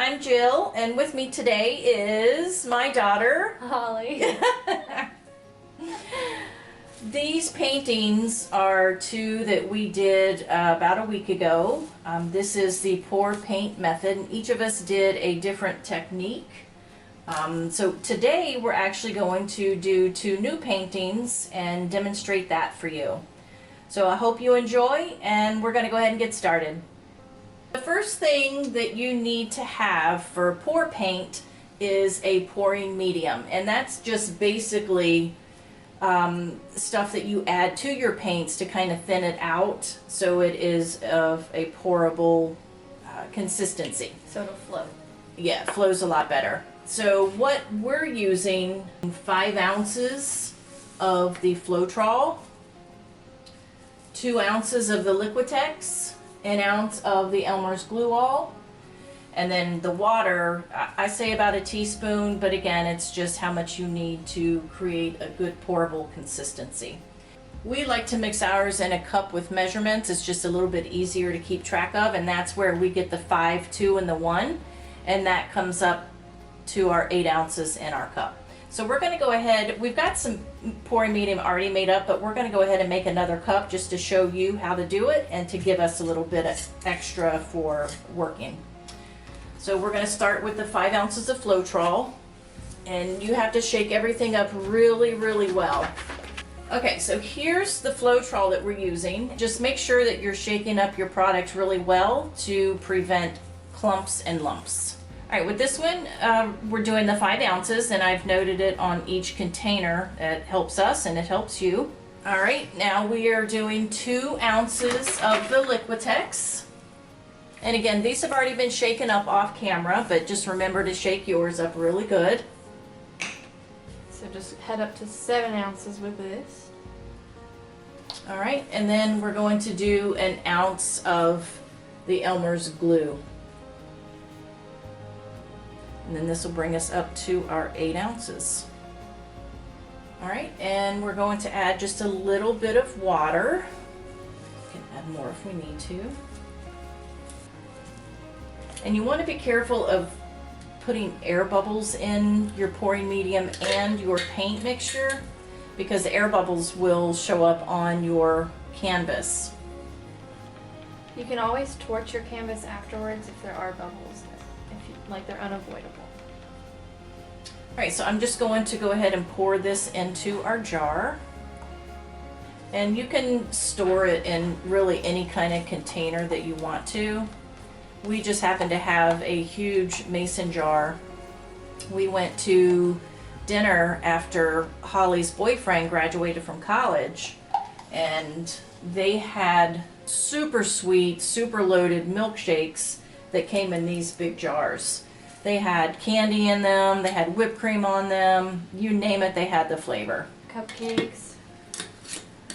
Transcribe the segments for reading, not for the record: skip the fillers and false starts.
I'm Jill, and with me today is my daughter, Holly. These paintings are two that we did about a week ago. This is the pour paint method. Each of us did a different technique. So today we're actually going to do two new paintings and demonstrate that for you. So I hope you enjoy, and we're going to go ahead and get started. The first thing that you need to have for pour paint is a pouring medium, and that's just basically stuff that you add to your paints to kind of thin it out so it is of a pourable consistency. So it'll float. Yeah, it flows a lot better. So what we're using, 5 ounces of the Floetrol, 2 ounces of the Liquitex, an ounce of the Elmer's Glue All, and then the water, I say about a teaspoon, but again, it's just how much you need to create a good pourable consistency. We like to mix ours in a cup with measurements. It's just a little bit easier to keep track of, and that's where we get the 5, 2, and the 1, and that comes up to our 8 ounces in our cup. So we're going to go ahead, we've got some pouring medium already made up, but we're going to go ahead and make another cup just to show you how to do it and to give us a little bit of extra for working. So we're going to start with the 5 ounces of Floetrol, and you have to shake everything up really, really well. Okay, so here's the Floetrol that we're using. Just make sure that you're shaking up your product really well to prevent clumps and lumps. All right, with this one, we're doing the 5 ounces, and I've noted it on each container. It helps us and it helps you. All right, now we are doing 2 ounces of the Liquitex. And again, these have already been shaken up off camera, but just remember to shake yours up really good. So just head up to 7 ounces with this. All right, and then we're going to do an ounce of the Elmer's Glue. And then this will bring us up to our 8 ounces. All right, and we're going to add just a little bit of water. We can add more if we need to. And you want to be careful of putting air bubbles in your pouring medium and your paint mixture, because the air bubbles will show up on your canvas. You can always torch your canvas afterwards if there are bubbles, like they're unavoidable. All right, so I'm just going to go ahead and pour this into our jar. And you can store it in really any kind of container that you want to. We just happen to have a huge mason jar. We went to dinner after Holly's boyfriend graduated from college, and they had super sweet, super loaded milkshakes that came in these big jars. They had candy in them, they had whipped cream on them, you name it, they had the flavor. Cupcakes.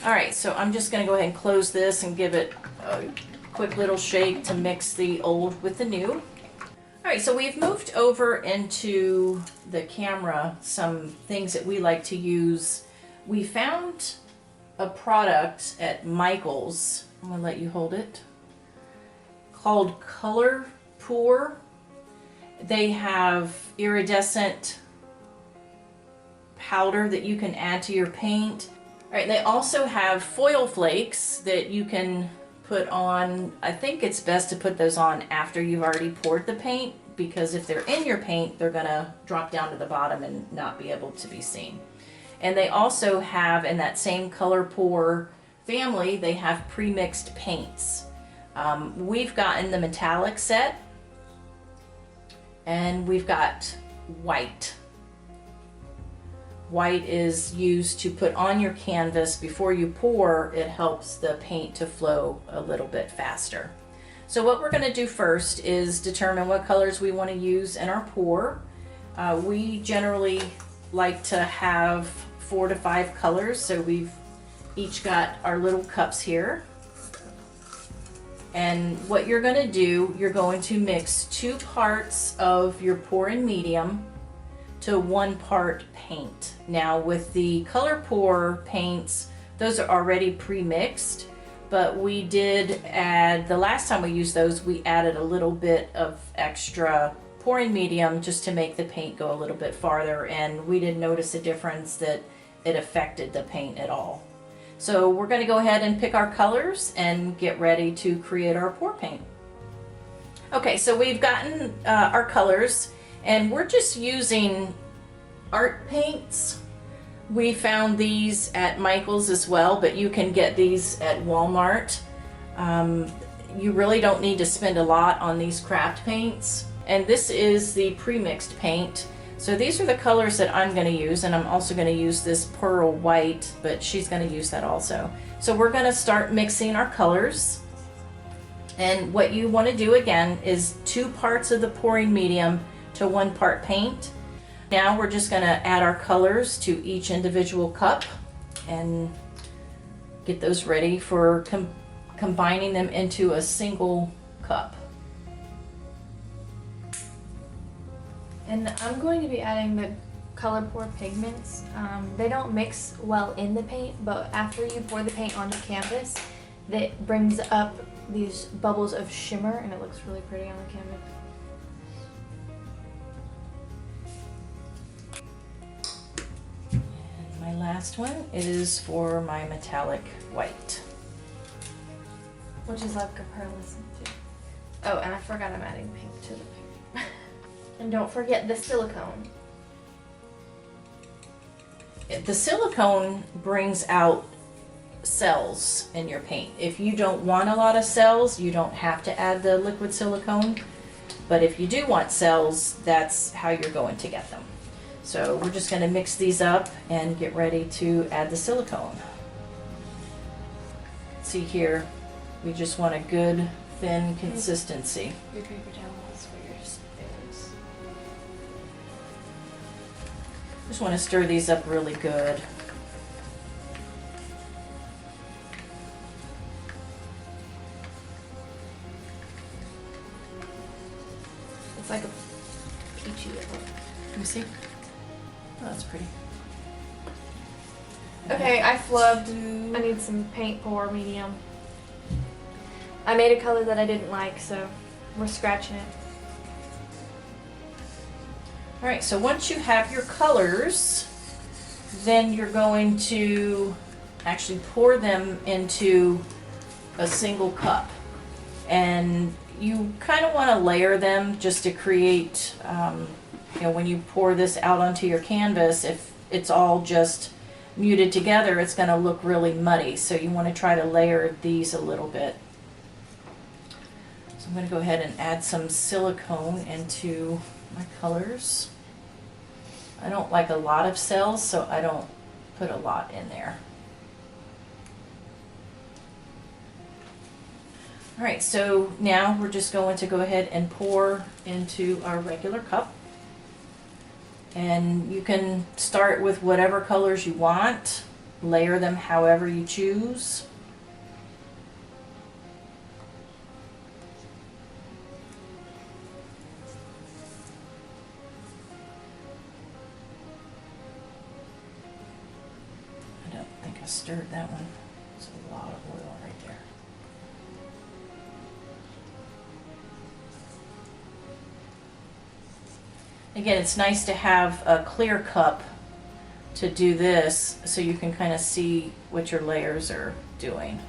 All right, so I'm just going to go ahead and close this and give it a quick little shake to mix the old with the new. All right, so we've moved over into the camera some things that we like to use. We found a product at Michael's, I'm going to let you hold it, called Color Pour. They have iridescent powder that you can add to your paint. All right, they also have foil flakes that you can put on. I think it's best to put those on after you've already poured the paint, because if they're in your paint, they're gonna drop down to the bottom and not be able to be seen. And they also have, in that same Color Pour family, they have pre-mixed paints. We've gotten the metallic set, and we've got white. White is used to put on your canvas before you pour. It helps the paint to flow a little bit faster. So what we're going to do first is determine what colors we want to use in our pour. We generally like to have 4 to 5 colors, so we've each got our little cups here. And what you're going to do, you're going to mix 2 parts of your pouring medium to 1 part paint. Now with the Color Pour paints, those are already pre-mixed, but we did add, the last time we used those, we added a little bit of extra pouring medium just to make the paint go a little bit farther, and we didn't notice a difference that it affected the paint at all. So we're going to go ahead and pick our colors and get ready to create our pour paint. Okay, so we've gotten our colors, and we're just using art paints. We found these at Michael's as well, but you can get these at Walmart. You really don't need to spend a lot on these craft paints. And this is the pre-mixed paint. So these are the colors that I'm going to use, and I'm also going to use this pearl white, but she's going to use that also. So we're going to start mixing our colors. And what you want to do again is 2 parts of the pouring medium to 1 part paint. Now we're just going to add our colors to each individual cup and get those ready for combining them into a single cup. And I'm going to be adding the color pour pigments. They don't mix well in the paint, but after you pour the paint onto canvas, that brings up these bubbles of shimmer, and it looks really pretty on the canvas. My last one is for my metallic white, Which is like a pearlescent too. Oh, and I forgot I'm adding pink to the pink. And don't forget the silicone. The silicone brings out cells in your paint. If you don't want a lot of cells, you don't have to add the liquid silicone. But if you do want cells, that's how you're going to get them. So we're just going to mix these up and get ready to add the silicone. See here, we just want a good thin consistency. Your paper towels for your things. Just want to stir these up really good. It's like a peachy look. Let me see. Oh, that's pretty. Okay, I flubbed. I need some paint pour medium. I made a color that I didn't like, so we're scratching it. All right, so once you have your colors, then you're going to actually pour them into a single cup. And you kind of want to layer them just to create, when you pour this out onto your canvas, if it's all just muted together, it's going to look really muddy. So you want to try to layer these a little bit. So I'm going to go ahead and add some silicone into my colors. I don't like a lot of cells, so I don't put a lot in there. All right, so now we're just going to go ahead and pour into our regular cup. And you can start with whatever colors you want, layer them however you choose. I don't think I stirred that one. There's a lot of oil right there. Again, it's nice to have a clear cup to do this so you can kind of see what your layers are doing.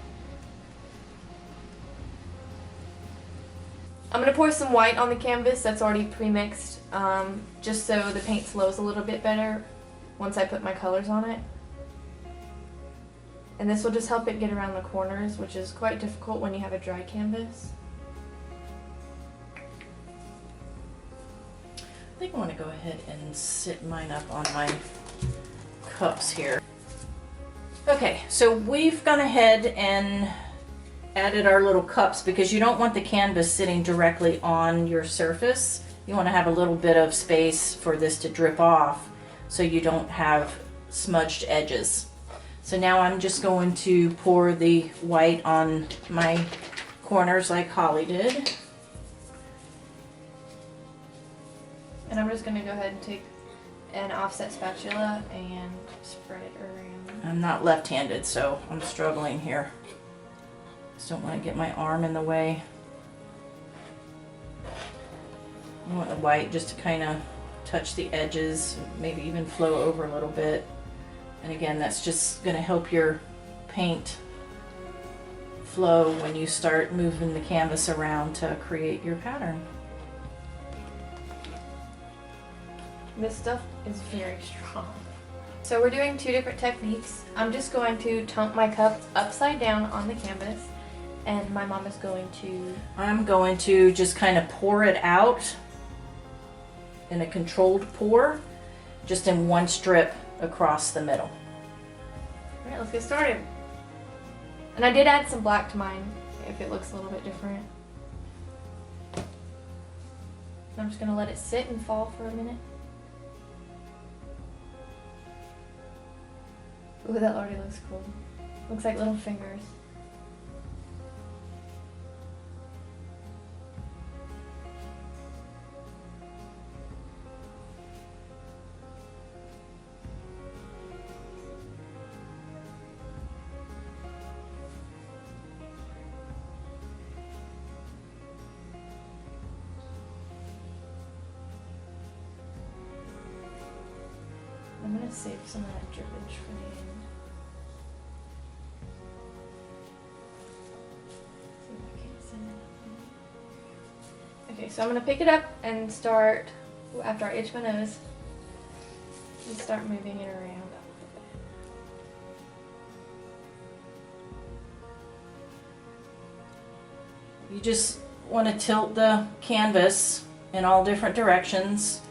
I'm going to pour some white on the canvas that's already pre-mixed, just so the paint flows a little bit better once I put my colors on it. And this will just help it get around the corners, which is quite difficult when you have a dry canvas. I think I want to go ahead and sit mine up on my cups here. Okay, so we've gone ahead and added our little cups because you don't want the canvas sitting directly on your surface. You want to have a little bit of space for this to drip off so you don't have smudged edges. So now I'm just going to pour the white on my corners like Holly did. And I'm just going to go ahead and take an offset spatula and spread it around. I'm not left-handed, so I'm struggling here. Just don't want to get my arm in the way. You want the white just to kind of touch the edges, maybe even flow over a little bit. And again, that's just going to help your paint flow when you start moving the canvas around to create your pattern. This stuff is very strong. So we're doing two different techniques. I'm just going to tump my cup upside down on the canvas, and my mom is going to... I'm going to just kind of pour it out in a controlled pour, just in one strip across the middle. Alright, let's get started. And I did add some black to mine if it looks a little bit different. I'm just going to let it sit and fall for a minute. Ooh, that already looks cool. Looks like little fingers. I'm gonna save some of that drippage for the end. See if I can't send it. Okay, so I'm gonna pick it up and start, after I itch my nose, and start moving it around. You just want to tilt the canvas in all different directions.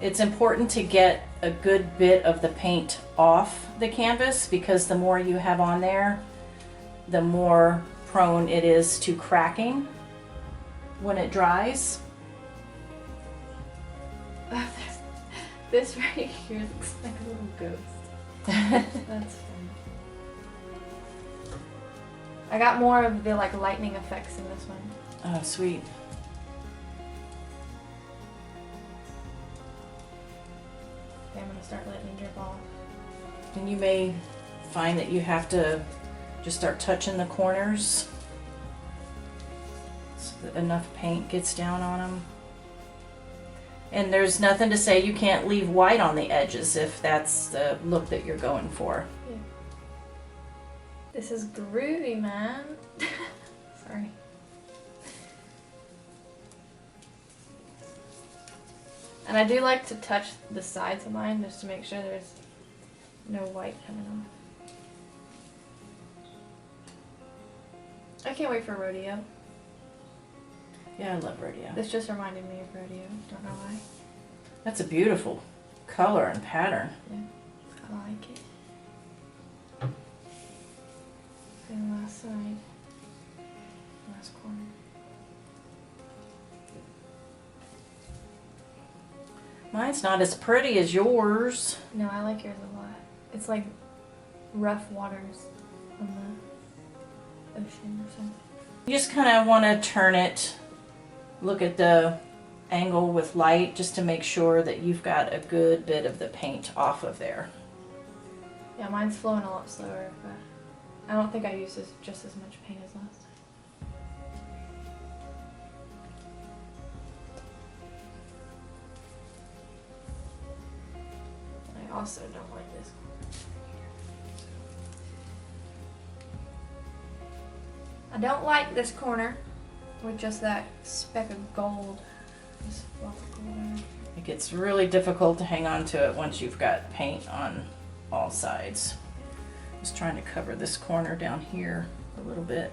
It's important to get a good bit of the paint off the canvas, because the more you have on there, the more prone it is to cracking when it dries. This right here looks like a little ghost. That's fun. I got more of the like lightning effects in this one. Oh, sweet. Okay, I'm gonna start letting it drip off. And you may find that you have to just start touching the corners so that enough paint gets down on them. And there's nothing to say you can't leave white on the edges if that's the look that you're going for. Yeah. This is groovy, man. Sorry. And I do like to touch the sides of mine just to make sure there's no white coming off. I can't wait for rodeo. Yeah, I love rodeo. This just reminded me of rodeo. Don't know why. That's a beautiful color and pattern. Yeah, I like it. And the last side, last corner. Mine's not as pretty as yours. No, I like yours a lot. It's like rough waters on the ocean or something. You just kind of want to turn it, look at the angle with light just to make sure that you've got a good bit of the paint off of there. Yeah, mine's flowing a lot slower, but I don't think I used just as much paint as last time. I also don't like this corner. I don't like this corner with just that speck of gold. This fluff of gold there. It gets really difficult to hang on to it once you've got paint on all sides. Just trying to cover this corner down here a little bit.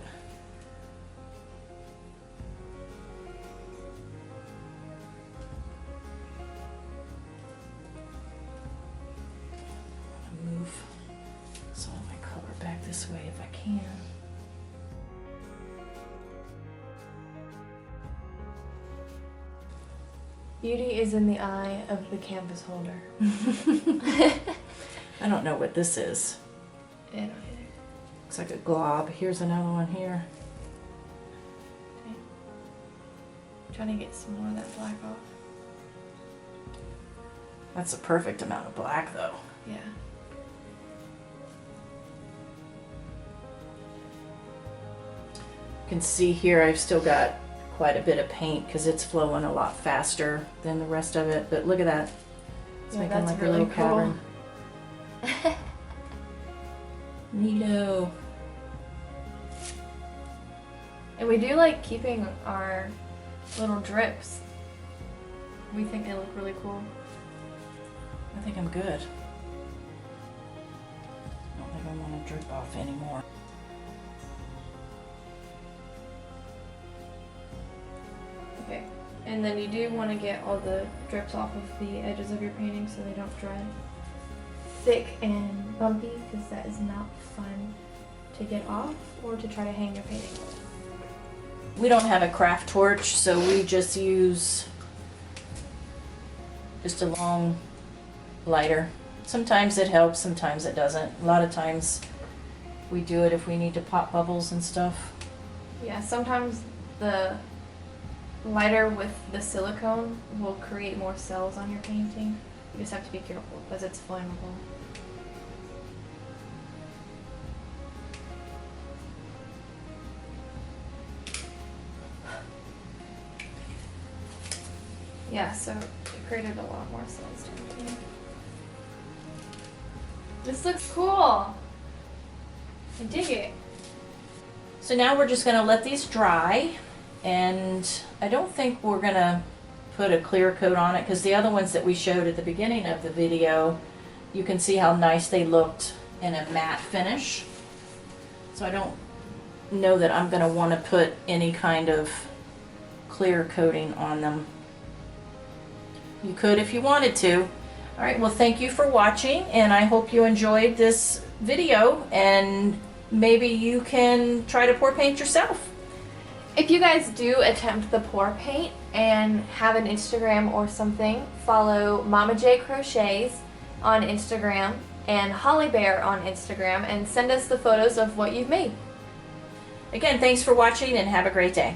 Move some of my color back this way if I can. Beauty is in the eye of the canvas holder. I don't know what this is. I don't either. Looks like a glob. Here's another one here. Okay. Trying to get some more of that black off. That's a perfect amount of black though. Yeah. You can see here I've still got quite a bit of paint because it's flowing a lot faster than the rest of it. But look at that. It's Yeah, making that's like really a little cool. cavern. Neato. And we do like keeping our little drips. We think they look really cool. I think I'm good. I don't think I want to drip off anymore. Okay, and then you do want to get all the drips off of the edges of your painting so they don't dry thick and bumpy, because that is not fun to get off or to try to hang your painting with. We don't have a craft torch, so we just use just a long lighter. Sometimes it helps, sometimes it doesn't. A lot of times we do it if we need to pop bubbles and stuff. Yeah, sometimes the lighter with the silicone will create more cells on your painting. You just have to be careful because it's flammable. Yeah, so it created a lot more cells down here. This looks cool. I dig it. So now we're just gonna let these dry, and I don't think we're gonna put a clear coat on it because the other ones that we showed at the beginning of the video, you can see how nice they looked in a matte finish. So I don't know that I'm gonna want to put any kind of clear coating on them. You could if you wanted to. All right, well, thank you for watching, and I hope you enjoyed this video, and maybe you can try to pour paint yourself. If you guys do attempt the pour paint and have an Instagram or something, follow Mama J Crochets on Instagram and Hollyebear on Instagram and send us the photos of what you've made. Again, thanks for watching and have a great day.